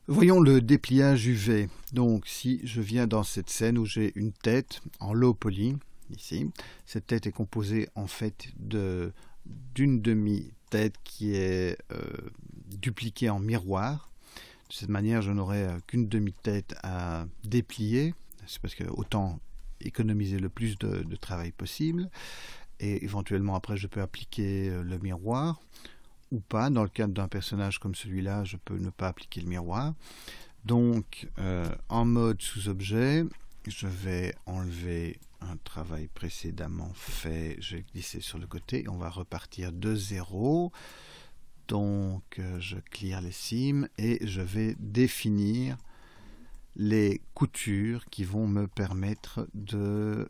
Voyons le dépliage UV. Donc si je viens dans cette scène où j'ai une tête en low poly, ici, cette tête est composée en fait d'une demi-tête qui est dupliquée en miroir. De cette manière, je n'aurai qu'une demi-tête à déplier. C'est parce que autant économiser le plus de travail possible. Et éventuellement après, je peux appliquer le miroir ou pas. Dans le cadre d'un personnage comme celui-là, je peux ne pas appliquer le miroir. Donc, en mode sous-objet, je vais enlever un travail précédemment fait. Je vais glisser sur le côté et on va repartir de zéro. Donc, je clear les cimes et je vais définir les coutures qui vont me permettre de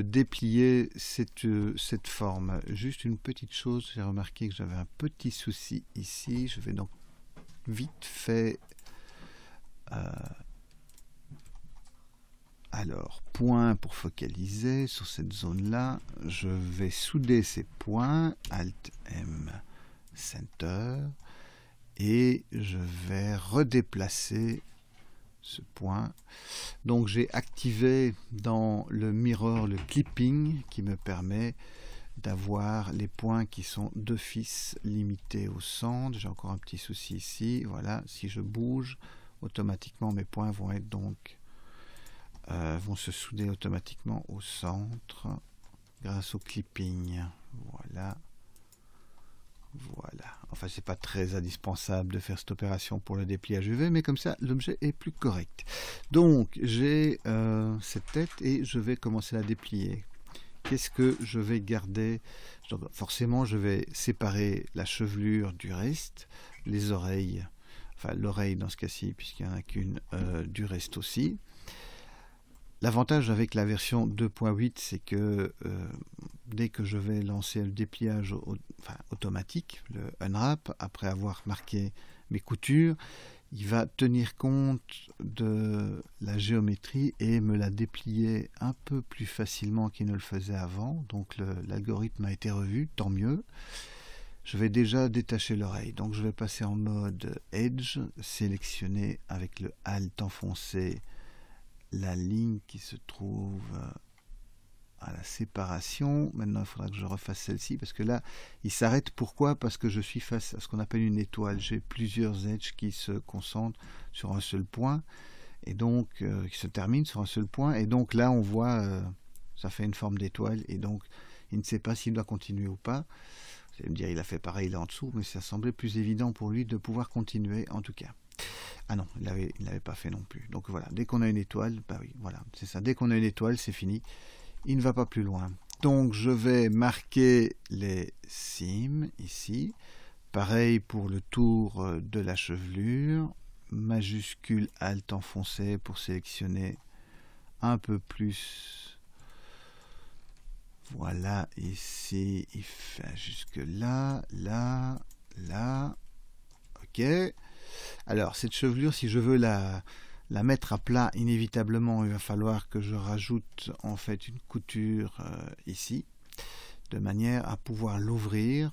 déplier cette forme. Juste une petite chose, j'ai remarqué que j'avais un petit souci ici. Je vais donc vite fait alors point pour focaliser sur cette zone là. Je vais souder ces points, Alt M Center, et je vais redéplacer ce point. Donc j'ai activé dans le mirror le clipping qui me permet d'avoir les points qui sont d'office limités au centre. J'ai encore un petit souci ici. Voilà, si je bouge, automatiquement mes points vont être donc vont se souder automatiquement au centre grâce au clipping. Voilà. Voilà, enfin c'est pas très indispensable de faire cette opération pour le dépliage UV, mais comme ça l'objet est plus correct. Donc j'ai cette tête et je vais commencer à la déplier. Qu'est-ce que je vais garder? Forcément je vais séparer la chevelure du reste, les oreilles, enfin l'oreille dans ce cas-ci puisqu'il n'y en a qu'une, du reste aussi. L'avantage avec la version 2.8, c'est que dès que je vais lancer le dépliage automatique, le unwrap, après avoir marqué mes coutures, il va tenir compte de la géométrie et me la déplier un peu plus facilement qu'il ne le faisait avant. Donc l'algorithme a été revu, tant mieux. Je vais déjà détacher l'oreille, donc je vais passer en mode Edge, sélectionner avec le Alt enfoncé la ligne qui se trouve à la séparation. Maintenant il faudra que je refasse celle-ci parce que là il s'arrête. Pourquoi? Parce que je suis face à ce qu'on appelle une étoile. J'ai plusieurs edges qui se concentrent sur un seul point et donc qui se terminent sur un seul point, et donc là on voit ça fait une forme d'étoile et donc il ne sait pas s'il doit continuer ou pas. Vous allez me dire il a fait pareil là en dessous, mais ça semblait plus évident pour lui de pouvoir continuer en tout cas. Ah non, il l'avait pas fait non plus. Donc voilà, dès qu'on a une étoile, bah oui, voilà, c'est ça. Dès qu'on a une étoile, c'est fini. Il ne va pas plus loin. Donc je vais marquer les cimes ici. Pareil pour le tour de la chevelure. Majuscule Alt enfoncé pour sélectionner un peu plus. Voilà, ici, il fait jusque là, là, là. Ok. Alors cette chevelure, si je veux la mettre à plat, inévitablement il va falloir que je rajoute en fait une couture ici, de manière à pouvoir l'ouvrir.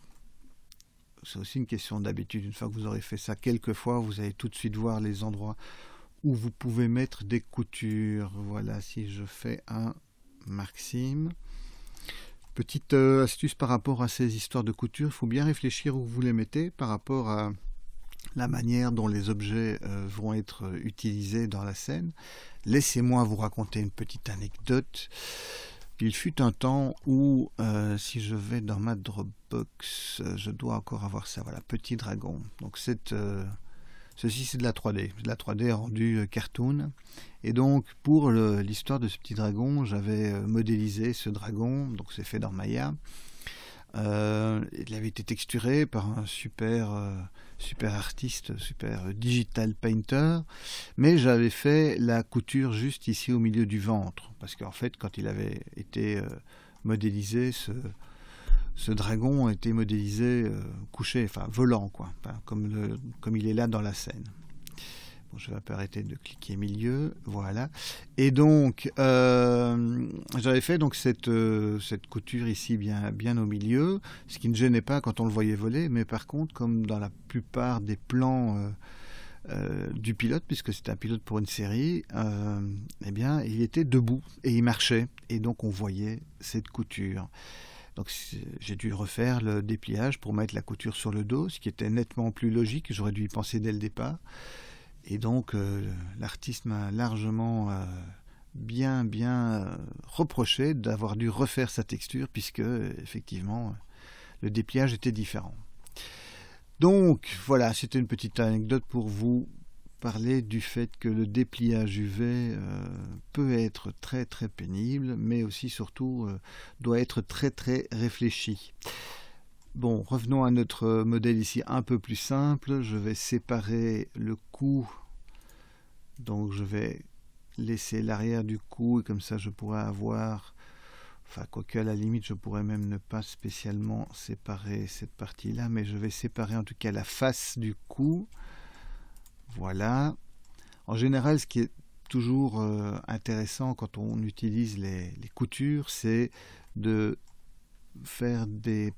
C'est aussi une question d'habitude. Une fois que vous aurez fait ça quelques fois, vous allez tout de suite voir les endroits où vous pouvez mettre des coutures. Voilà, si je fais un mark seam. Petite astuce par rapport à ces histoires de couture, il faut bien réfléchir où vous les mettez par rapport à la manière dont les objets vont être utilisés dans la scène. Laissez-moi vous raconter une petite anecdote. Il fut un temps où, si je vais dans ma Dropbox, je dois encore avoir ça, voilà, petit dragon. Donc ceci c'est de la 3D, de la 3D rendue cartoon. Et donc pour l'histoire de ce petit dragon, j'avais modélisé ce dragon, donc c'est fait dans Maya. Il avait été texturé par un super artiste, super digital painter, mais j'avais fait la couture juste ici au milieu du ventre, parce qu'en fait quand il avait été modélisé, ce dragon a été modélisé couché, enfin volant quoi, enfin, comme il est là dans la scène. Bon, je vais pas arrêter de cliquer milieu, voilà. Et donc, j'avais fait donc cette couture ici bien au milieu, ce qui ne gênait pas quand on le voyait voler, mais par contre, comme dans la plupart des plans du pilote, puisque c'était un pilote pour une série, eh bien, il était debout et il marchait, et donc on voyait cette couture. Donc j'ai dû refaire le dépliage pour mettre la couture sur le dos, ce qui était nettement plus logique, j'aurais dû y penser dès le départ. Et donc l'artiste m'a largement bien reproché d'avoir dû refaire sa texture, puisque effectivement le dépliage était différent. Donc voilà, c'était une petite anecdote pour vous parler du fait que le dépliage UV peut être très pénible, mais aussi surtout doit être très réfléchi. Bon, revenons à notre modèle ici un peu plus simple. Je vais séparer le cou, donc je vais laisser l'arrière du cou et comme ça je pourrais avoir, enfin quoique à la limite je pourrais même ne pas spécialement séparer cette partie là, mais je vais séparer en tout cas la face du cou. Voilà. En général, ce qui est toujours intéressant quand on utilise les coutures, c'est de faire des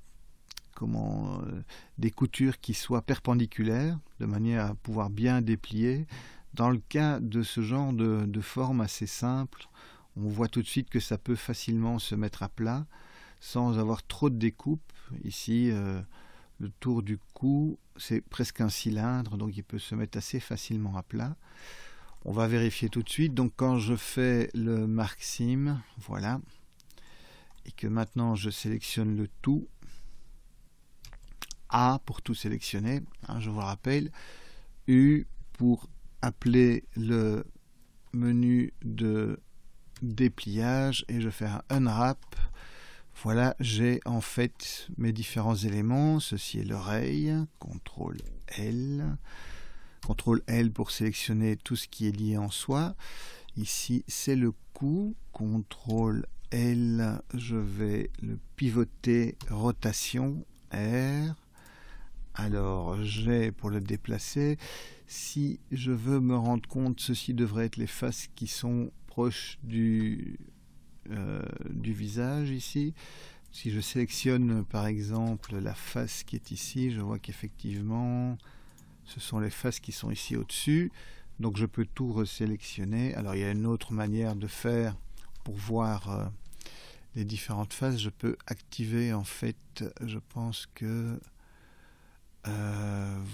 coutures qui soient perpendiculaires, de manière à pouvoir bien déplier. Dans le cas de ce genre de forme assez simple, on voit tout de suite que ça peut facilement se mettre à plat, sans avoir trop de découpe. Ici, le tour du cou, c'est presque un cylindre, donc il peut se mettre assez facilement à plat. On va vérifier tout de suite. Donc quand je fais le marque sim, voilà, et que maintenant je sélectionne le tout, A pour tout sélectionner, hein, je vous rappelle, U pour appeler le menu de dépliage, et je fais un unwrap. Voilà, j'ai en fait mes différents éléments. Ceci est l'oreille, CTRL L. CTRL L pour sélectionner tout ce qui est lié en soi. Ici, c'est le cou. CTRL L, je vais le pivoter, rotation, R. Alors, j'ai pour le déplacer. Si je veux me rendre compte, ceci devrait être les faces qui sont proches du visage ici. Si je sélectionne par exemple la face qui est ici, je vois qu'effectivement ce sont les faces qui sont ici au-dessus, donc je peux tout resélectionner. Alors il y a une autre manière de faire pour voir les différentes faces. Je peux activer en fait, je pense que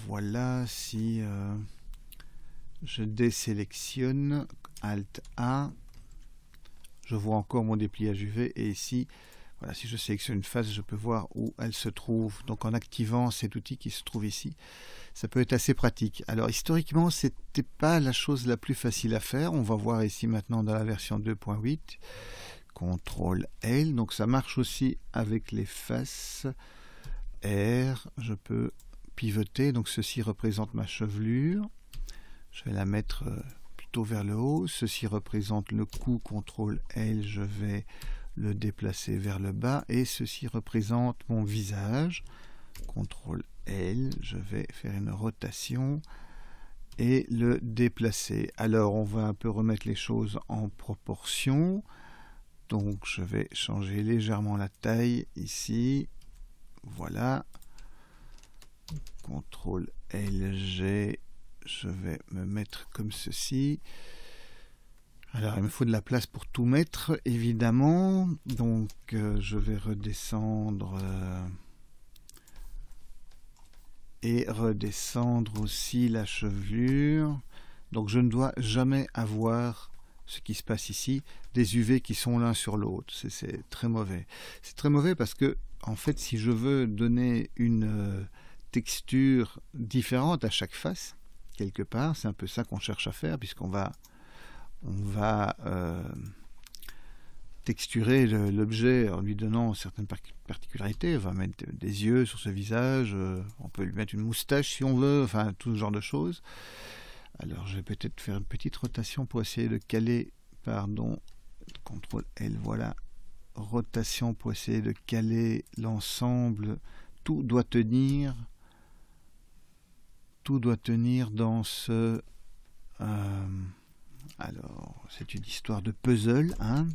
voilà, si je désélectionne Alt A, je vois encore mon dépliage UV, et ici, voilà, si je sélectionne une face, je peux voir où elle se trouve. Donc en activant cet outil qui se trouve ici, ça peut être assez pratique. Alors historiquement, c'était pas la chose la plus facile à faire. On va voir ici maintenant dans la version 2.8. CTRL L, donc ça marche aussi avec les faces. R, je peux pivoter, donc ceci représente ma chevelure. Je vais la mettre vers le haut. Ceci représente le cou, CTRL L, je vais le déplacer vers le bas, et ceci représente mon visage, CTRL L, je vais faire une rotation et le déplacer. Alors on va un peu remettre les choses en proportion, donc je vais changer légèrement la taille ici, voilà, CTRL L, G, je vais me mettre comme ceci. Alors il me faut de la place pour tout mettre évidemment, donc je vais redescendre et redescendre aussi la chevelure. Donc je ne dois jamais avoir ce qui se passe ici, des UV qui sont l'un sur l'autre. C'est très mauvais. C'est très mauvais parce que en fait si je veux donner une texture différente à chaque face, quelque part, c'est un peu ça qu'on cherche à faire, puisqu'on va texturer l'objet en lui donnant certaines particularités. On va mettre des yeux sur ce visage, on peut lui mettre une moustache si on veut, enfin tout ce genre de choses. Alors je vais peut-être faire une petite rotation pour essayer de caler, pardon, CTRL L, voilà, rotation pour essayer de caler l'ensemble. Tout doit tenir dans ce alors, c'est une histoire de puzzle, hein.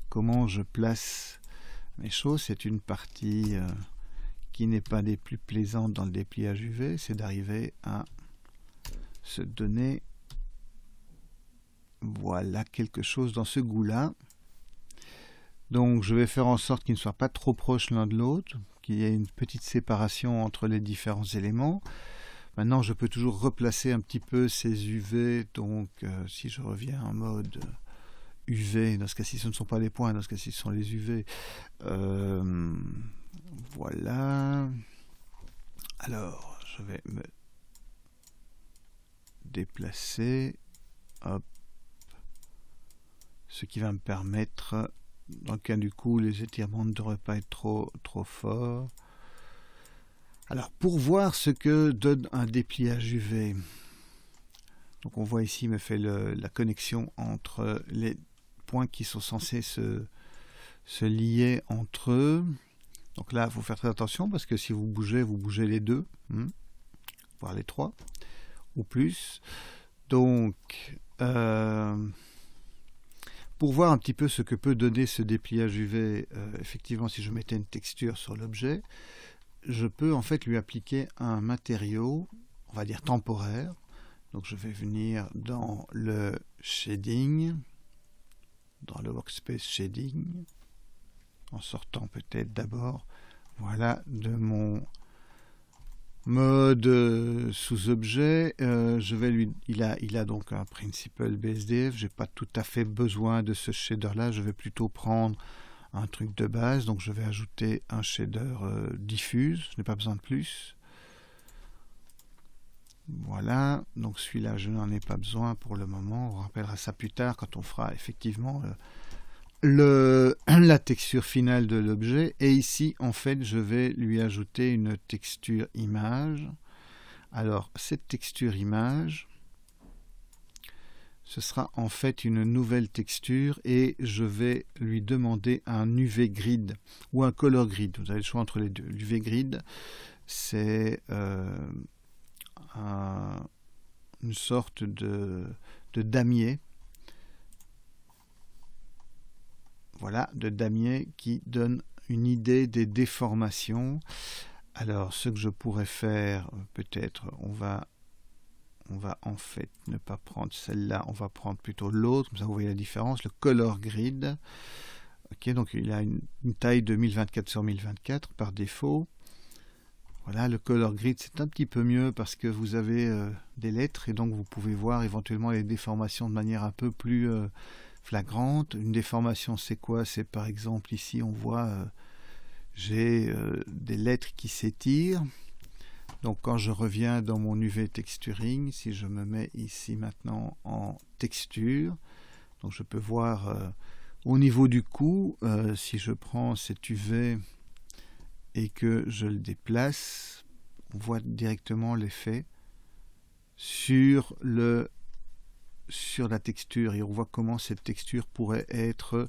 Comment je place mes choses, c'est une partie qui n'est pas des plus plaisantes dans le dépliage UV, c'est d'arriver à se donner, voilà, quelque chose dans ce goût-là. Donc je vais faire en sorte qu'ils ne soient pas trop proches l'un de l'autre, qu'il y ait une petite séparation entre les différents éléments. Maintenant je peux toujours replacer un petit peu ces UV, donc si je reviens en mode UV, dans ce cas-ci ce ne sont pas les points, dans ce cas-ci ce sont les UV. Voilà. Alors je vais me déplacer, hop, ce qui va me permettre, dans le cas du coup, les étirements ne devraient pas être trop forts. Alors, pour voir ce que donne un dépliage UV, donc on voit ici, il me fait la connexion entre les points qui sont censés se lier entre eux. Donc là, il faut faire très attention, parce que si vous bougez les deux, voire les trois, ou plus. Donc, pour voir un petit peu ce que peut donner ce dépliage UV, effectivement, si je mettais une texture sur l'objet, je peux en fait lui appliquer un matériau, on va dire temporaire. Donc je vais venir dans le shading, dans le workspace shading, en sortant peut-être d'abord, voilà, de mon mode sous-objet. Je vais il a donc un principal BSDF. J'ai pas tout à fait besoin de ce shader là, je vais plutôt prendre un truc de base, donc je vais ajouter un shader diffuse, je n'ai pas besoin de plus. Voilà, donc celui-là je n'en ai pas besoin pour le moment, on rappellera ça plus tard quand on fera effectivement la texture finale de l'objet. Et ici en fait je vais lui ajouter une texture image. Alors cette texture image, ce sera en fait une nouvelle texture et je vais lui demander un UV grid ou un color grid. Vous avez le choix entre les deux. L'UV grid, c'est une sorte de damier. Voilà, de damier qui donne une idée des déformations. Alors, ce que je pourrais faire, peut-être, on va en fait ne pas prendre celle-là, on va prendre plutôt l'autre, comme ça vous voyez la différence, le color grid. Ok, donc il a une taille de 1024 sur 1024 par défaut. Voilà, le color grid c'est un petit peu mieux parce que vous avez des lettres et donc vous pouvez voir éventuellement les déformations de manière un peu plus flagrante. Une déformation c'est quoi? C'est par exemple ici on voit j'ai des lettres qui s'étirent. Donc quand je reviens dans mon UV texturing, si je me mets ici maintenant en texture, donc je peux voir au niveau du cou, si je prends cet UV et que je le déplace, on voit directement l'effet sur la texture et on voit comment cette texture pourrait être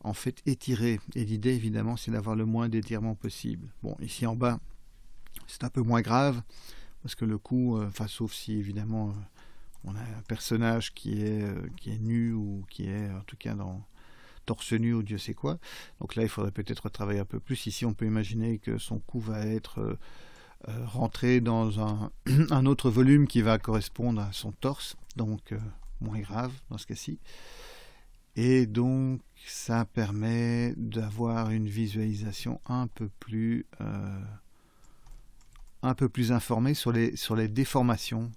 en fait étirée. Et l'idée évidemment c'est d'avoir le moins d'étirement possible. Bon, ici en bas, c'est un peu moins grave parce que le coup, sauf si évidemment on a un personnage qui est nu ou qui est en tout cas dans torse nu ou Dieu sait quoi. Donc là, il faudrait peut-être travailler un peu plus. Ici, on peut imaginer que son cou va être rentré dans un autre volume qui va correspondre à son torse, donc moins grave dans ce cas-ci. Et donc, ça permet d'avoir une visualisation un peu plus informée sur les déformations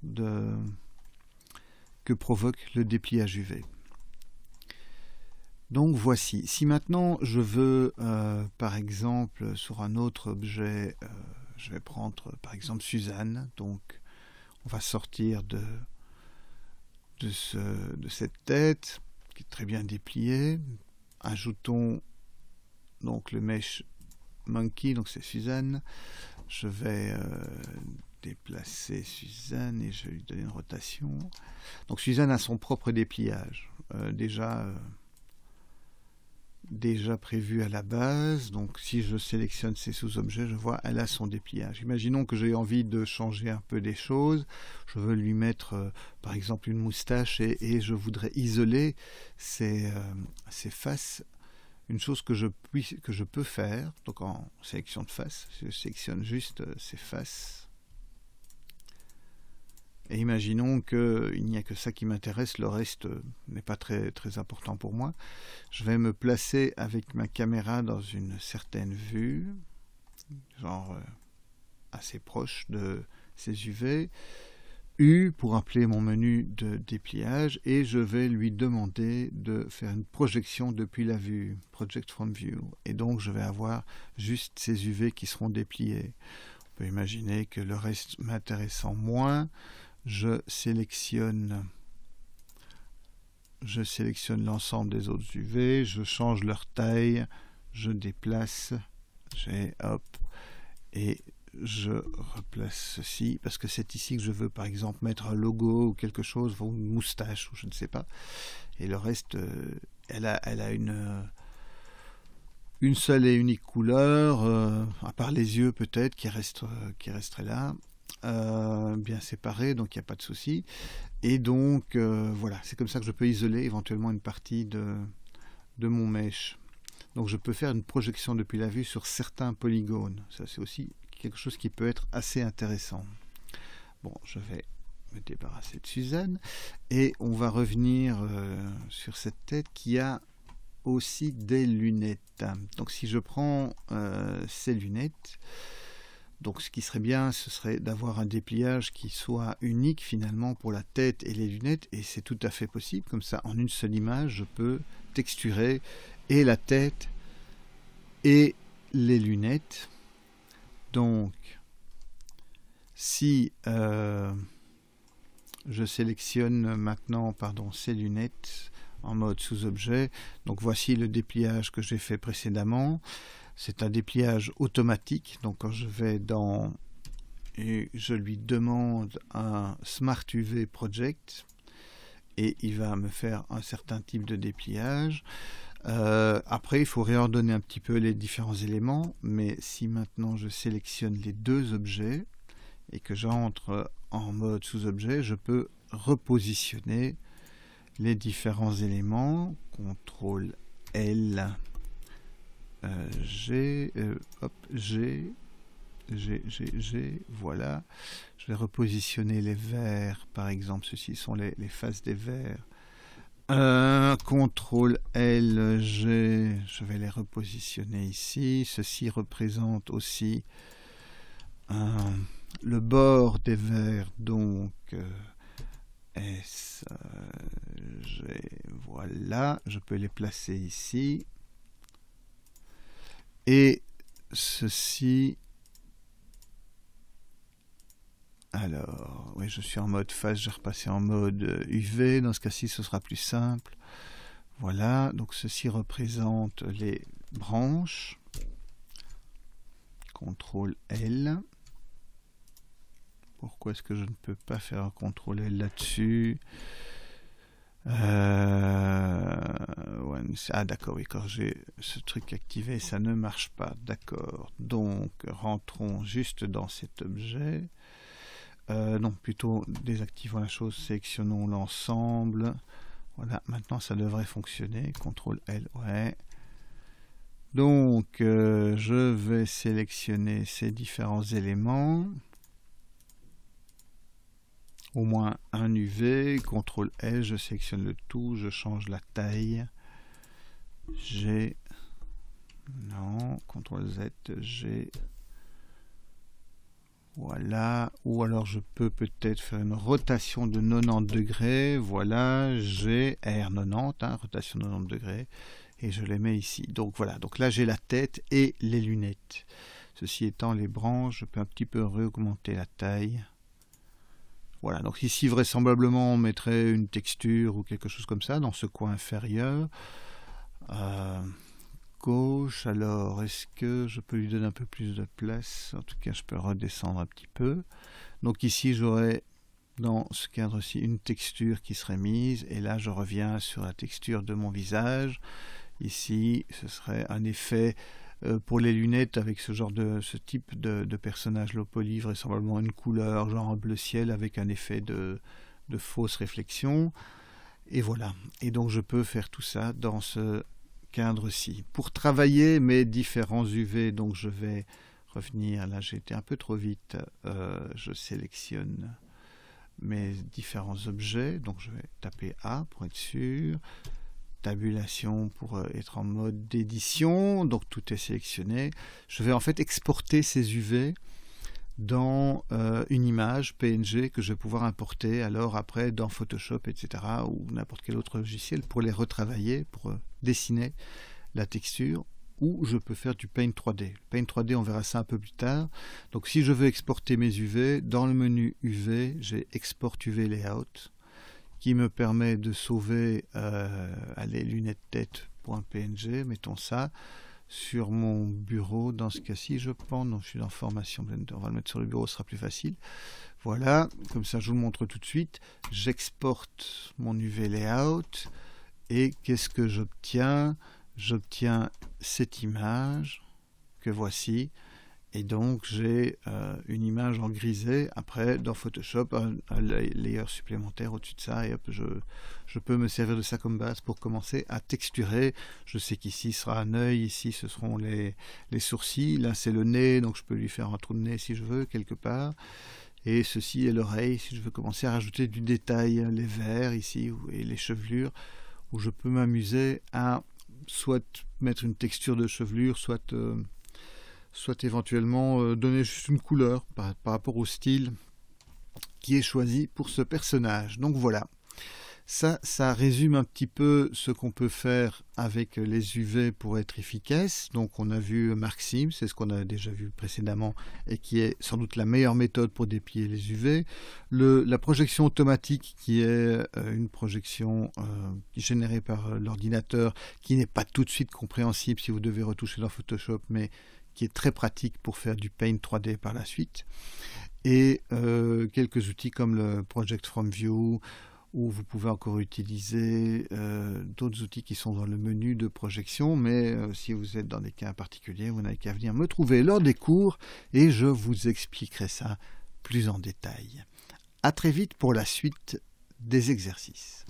que provoque le dépliage UV. Donc voici, si maintenant je veux par exemple sur un autre objet, je vais prendre par exemple Suzanne, donc on va sortir de cette tête qui est très bien dépliée, ajoutons donc le mesh monkey, donc c'est Suzanne, je vais déplacer Suzanne et je vais lui donner une rotation. Donc Suzanne a son propre dépliage, déjà déjà prévue à la base. Donc si je sélectionne ces sous-objets, je vois elle a son dépliage. Imaginons que j'ai envie de changer un peu des choses. Je veux lui mettre par exemple une moustache et je voudrais isoler ses faces. Une chose que je peux faire, donc en sélection de face, je sélectionne juste ces faces. Et imaginons qu'il n'y a que ça qui m'intéresse, le reste n'est pas très important pour moi. Je vais me placer avec ma caméra dans une certaine vue, genre assez proche de ces UV. U pour appeler mon menu de dépliage, et je vais lui demander de faire une projection depuis la vue, Project from View. Et donc je vais avoir juste ces UV qui seront dépliés. On peut imaginer que le reste m'intéressant moins, je sélectionne l'ensemble des autres UV, je change leur taille, je déplace, hop, et je replace ceci, parce que c'est ici que je veux par exemple mettre un logo ou quelque chose, ou une moustache, ou je ne sais pas. Et le reste, elle a une seule et unique couleur, à part les yeux peut-être, qui resterait là. Bien séparé, donc il n'y a pas de souci. Et donc voilà, c'est comme ça que je peux isoler éventuellement une partie de mon mesh. Donc je peux faire une projection depuis la vue sur certains polygones. Ça c'est aussi quelque chose qui peut être assez intéressant. Bon, je vais me débarrasser de Suzanne et on va revenir sur cette tête qui a aussi des lunettes. Donc si je prends ces lunettes, donc ce qui serait bien, ce serait d'avoir un dépliage qui soit unique finalement pour la tête et les lunettes, et c'est tout à fait possible. Comme ça, en une seule image, je peux texturer et la tête et les lunettes. Donc, si je sélectionne maintenant ces lunettes en mode sous-objet, donc voici le dépliage que j'ai fait précédemment. C'est un dépliage automatique, donc quand je vais dans et je lui demande un Smart UV Project et il va me faire un certain type de dépliage. Après il faut réordonner un petit peu les différents éléments, mais si maintenant je sélectionne les deux objets et que j'entre en mode sous-objet, je peux repositionner les différents éléments. CTRL L, G, voilà. Je vais repositionner les verts, par exemple, ceci sont les faces des verts. CTRL L, G, je vais les repositionner ici. Ceci représente aussi le bord des verts, donc S, G, voilà. Je peux les placer ici. Et ceci, alors, oui, je suis en mode face, je vais repasser en mode UV, dans ce cas-ci ce sera plus simple. Voilà, donc ceci représente les branches. CTRL L. Pourquoi est-ce que je ne peux pas faire un CTRL L là-dessus? Ah d'accord, oui, quand j'ai ce truc activé, ça ne marche pas. D'accord, donc rentrons juste dans cet objet. Non, plutôt désactivons la chose, sélectionnons l'ensemble. Voilà, maintenant ça devrait fonctionner. CTRL L, ouais. Donc je vais sélectionner ces différents éléments. Au moins un UV, CTRL L, je sélectionne le tout, je change la taille. G, non, CTRL Z, G, voilà. Ou alors je peux peut-être faire une rotation de 90 degrés, voilà, G, R 90, rotation de 90 degrés, et je les mets ici. Donc voilà, donc là j'ai la tête et les lunettes. Ceci étant les branches, je peux un petit peu augmenter la taille. Voilà, donc ici vraisemblablement on mettrait une texture ou quelque chose comme ça dans ce coin inférieur. Gauche, alors est-ce que je peux lui donner un peu plus de place? En tout cas je peux redescendre un petit peu. Donc ici j'aurais dans ce cadre-ci une texture qui serait mise, et là je reviens sur la texture de mon visage. Ici, ce serait un effet pour les lunettes avec ce type de personnage low poly, vraisemblablement une couleur, genre un bleu ciel avec un effet de fausse réflexion. Et voilà. Et donc je peux faire tout ça dans ce cadre-ci. Pour travailler mes différents UV, donc je vais revenir, là j'ai été un peu trop vite, je sélectionne mes différents objets, donc je vais taper A pour être sûr, tabulation pour être en mode d'édition, donc tout est sélectionné. Je vais en fait exporter ces UV dans une image PNG que je vais pouvoir importer alors après dans Photoshop, etc. ou n'importe quel autre logiciel pour les retravailler, pour dessiner la texture, ou je peux faire du Paint 3D. Le Paint 3D, on verra ça un peu plus tard. Donc si je veux exporter mes UV, dans le menu UV, j'ai Export UV Layout, qui me permet de sauver les lunettes tête.png, mettons ça, sur mon bureau, dans ce cas-ci, je pense. Donc je suis dans Formation Blender, on va le mettre sur le bureau, ce sera plus facile. Voilà, comme ça je vous le montre tout de suite. J'exporte mon UV Layout, et qu'est-ce que j'obtiens? J'obtiens cette image que voici, et donc j'ai une image en grisé. Après dans Photoshop un layer supplémentaire au-dessus de ça, et hop, je peux me servir de ça comme base pour commencer à texturer. Je sais qu'ici sera un œil, ici ce seront les sourcils, là c'est le nez, donc je peux lui faire un trou de nez si je veux quelque part, et ceci est l'oreille si je veux commencer à rajouter du détail, les verres ici et les chevelures, où je peux m'amuser à soit mettre une texture de chevelure, soit éventuellement donner juste une couleur par rapport au style qui est choisi pour ce personnage. Donc voilà, ça résume un petit peu ce qu'on peut faire avec les UV pour être efficace. Donc on a vu Marksim, c'est ce qu'on a déjà vu précédemment et qui est sans doute la meilleure méthode pour déplier les UV. La projection automatique, qui est une projection générée par l'ordinateur, qui n'est pas tout de suite compréhensible si vous devez retoucher dans Photoshop, mais qui est très pratique pour faire du Paint 3D par la suite. Et quelques outils comme le Project from View, où vous pouvez encore utiliser d'autres outils qui sont dans le menu de projection, mais si vous êtes dans des cas particuliers, vous n'avez qu'à venir me trouver lors des cours et je vous expliquerai ça plus en détail. À très vite pour la suite des exercices.